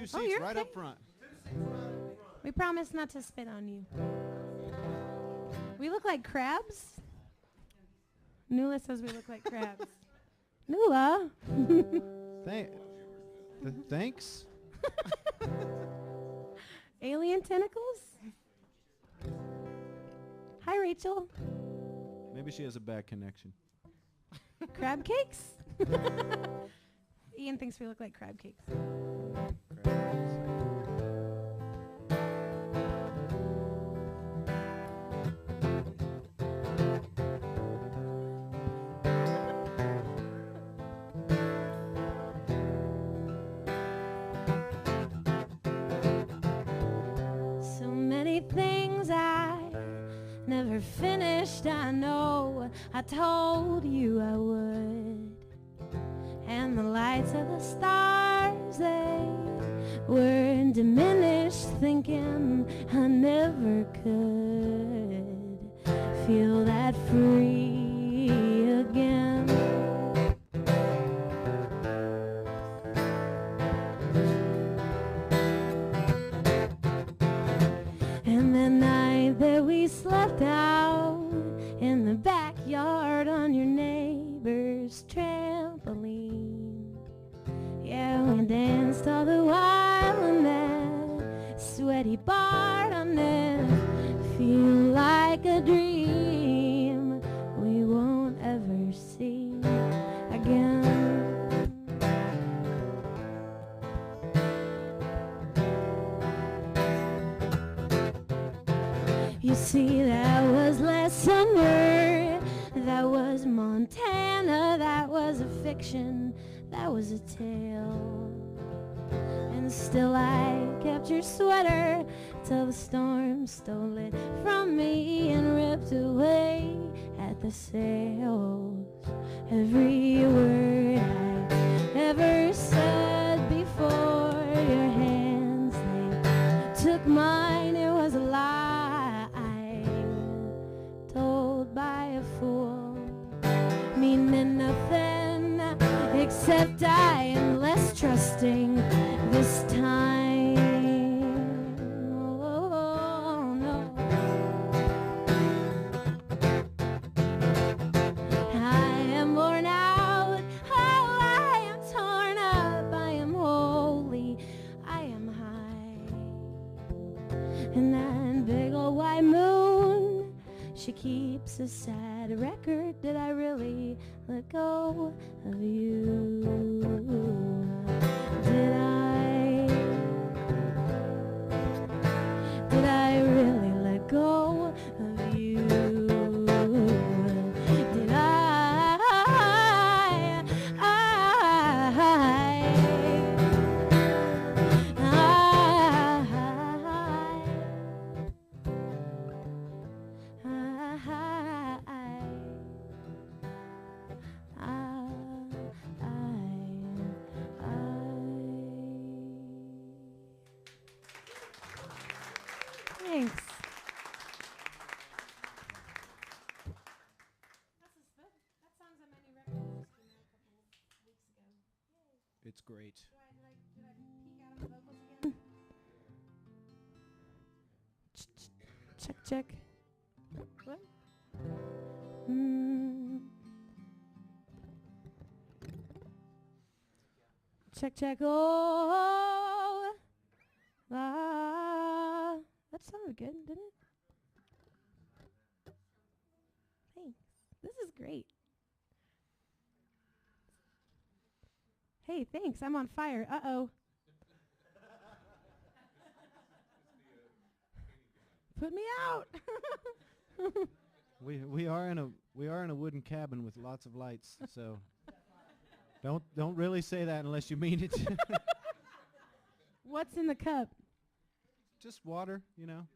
2 Oh, seats you're right okay. up front. We promise not to spit on you. We look like crabs? Nula says we look like crabs. Nula? Thanks. Alien tentacles? Hi, Rachel. Maybe she has a bad connection. Crab cakes? Ian thinks we look like crab cakes. So many things I never finished, I know I told you I would. And the lights of the stars, they were diminished, thinking I never could feel that free again. And the night that we slept out in the backyard on your neighbor's trampoline. Yeah, we danced all the while in that sweaty bar on it. Feel like a dream we won't ever see again. You see, that was last summer, that was Montana, that was a fiction, that was a tale. And still I kept your sweater till the storm stole it from me and ripped away at the sails. Every word I ever said before your hands, they took mine, it was a lie told by a fool, meaning nothing except I am less trusting this time. Oh, no. I am worn out, oh, I am torn up, I am holy, I am high. And that big old white moon, she keeps a sad record. Did I really let go of you? Did I really let go of you? Did Thanks. That song's on my new record that just came out a couple weeks ago. Yay. It's great. Did I peek out on the vocals again? Check, check. What? Check, check. Oh, that sounded good, didn't it? Thanks. This is great. Hey, thanks. I'm on fire. Uh-oh. Put me out. We are in a wooden cabin with lots of lights, so don't really say that unless you mean it. What's in the cup? Just water, you know.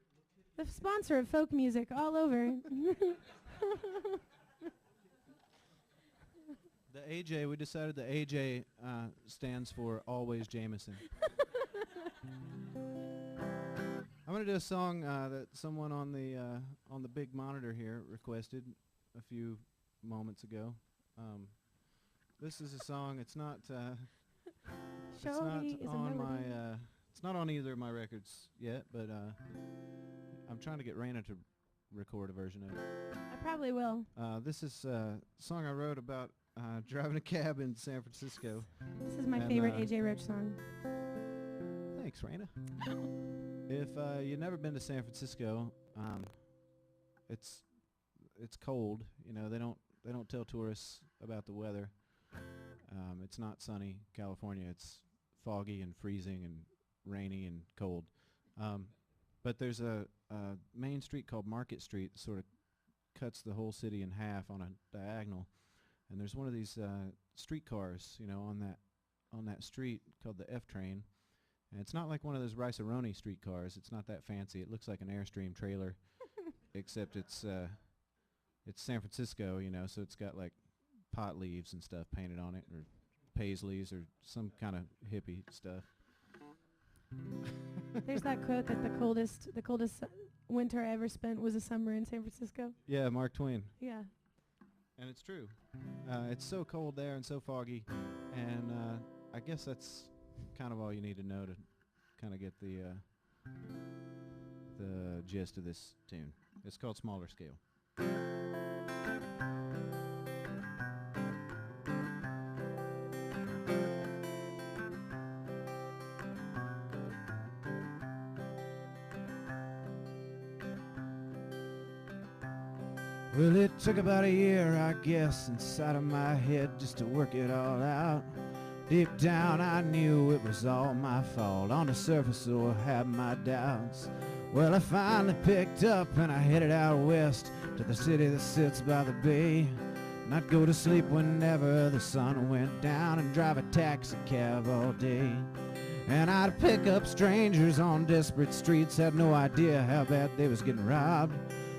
The sponsor of folk music all over. The AJ, we decided the AJ stands for Always Jameson. I'm going to do a song that someone on the big monitor here requested a few moments ago. This is a song. It's not. It's not on my It's not on either of my records yet, but I'm trying to get Raina to record a version of it. I probably will. This is a song I wrote about driving a cab in San Francisco. This is my favorite AJ Roach song. Thanks, Raina. If you've never been to San Francisco, it's cold. You know, they don't tell tourists about the weather. It's not sunny California. It's foggy and freezing and rainy and cold. But there's a main street called Market Street that sort of cuts the whole city in half on a diagonal. And there's one of these streetcars, you know, on that street called the F train. And it's not like one of those Rice-A-Roni streetcars. It's not that fancy. It looks like an Airstream trailer, except it's San Francisco, you know, so it's got like pot leaves and stuff painted on it, or paisleys, or some kind of hippie stuff. There's that quote that the coldest winter I ever spent was a summer in San Francisco. Yeah, Mark Twain. Yeah. And it's true. It's so cold there and so foggy, and I guess that's kind of all you need to know to kind of get the gist of this tune. It's called Smaller Scale. Well, it took about a year, I guess, inside of my head just to work it all out. Deep down I knew it was all my fault. On the surface, though, I had my doubts. Well, I finally picked up and I headed out west to the city that sits by the bay. And I'd go to sleep whenever the sun went down and drive a taxi cab all day. And I'd pick up strangers on desperate streets, had no idea how bad they was getting robbed.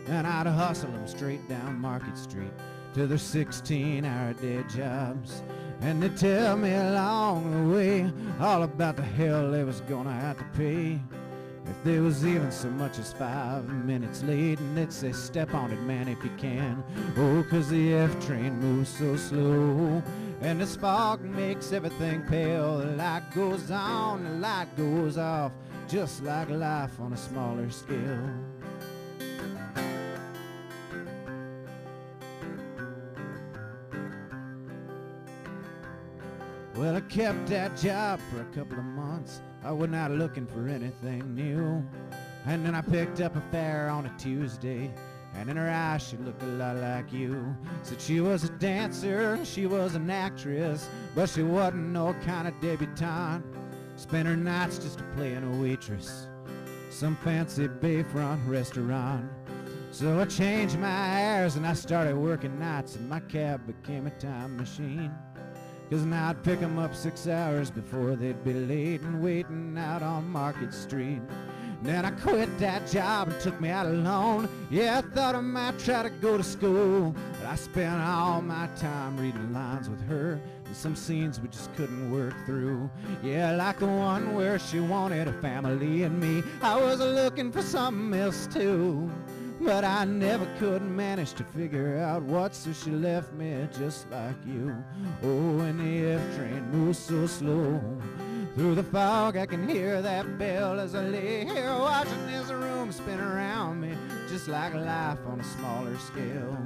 And I'd hustle them straight down Market Street to their 16-hour day jobs. And they'd tell me along the way all about the hell they was gonna have to pay if they was even so much as 5 minutes late. And they'd say, step on it, man, if you can. Oh, 'cause the F train moves so slow, and the fog makes everything pale. The light goes on, the light goes off, just like life on a smaller scale. Well, I kept that job for a couple of months. I was not looking for anything new. And then I picked up a fare on a Tuesday, and in her eyes she looked a lot like you. Said she was a dancer, she was an actress, but she wasn't no kind of debutante. Spent her nights just playing a waitress, some fancy bayfront restaurant. So I changed my hours and I started working nights, and my cab became a time machine. 'Cause now I'd pick 'em up 6 hours before they'd be late and waiting out on Market Street. Then I quit that job and took me out alone. Yeah, I thought I might try to go to school, but I spent all my time reading lines with her, and some scenes we just couldn't work through. Yeah, like the one where she wanted a family and me. I was looking for something else too, but I never could manage to figure out what, so she left me just like you. Oh, and the F train moves so slow. Through the fog I can hear that bell as I lay here watching this room spin around me, just like life on a smaller scale.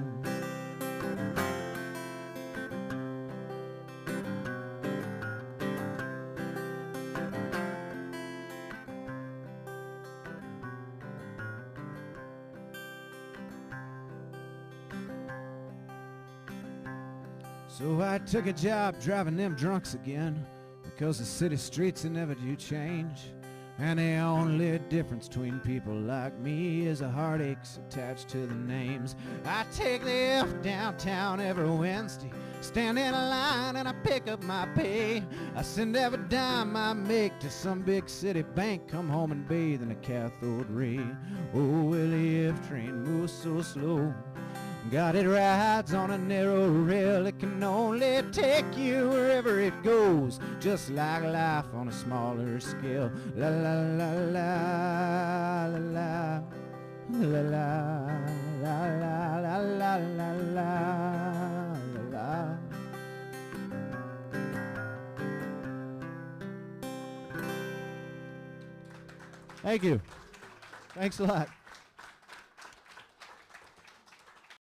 So I took a job driving them drunks again, because the city streets, they never do change. And the only difference between people like me is the heartaches attached to the names. I take the F downtown every Wednesday, stand in a line and I pick up my pay. I send every dime I make to some big city bank, come home and bathe in a cathode ray. Oh, well, the F train moves so slow, got it rides on a narrow rail. It can only take you wherever it goes, just like life on a smaller scale. La la la la la la la la la la la la la la. Thank you. Thanks a lot.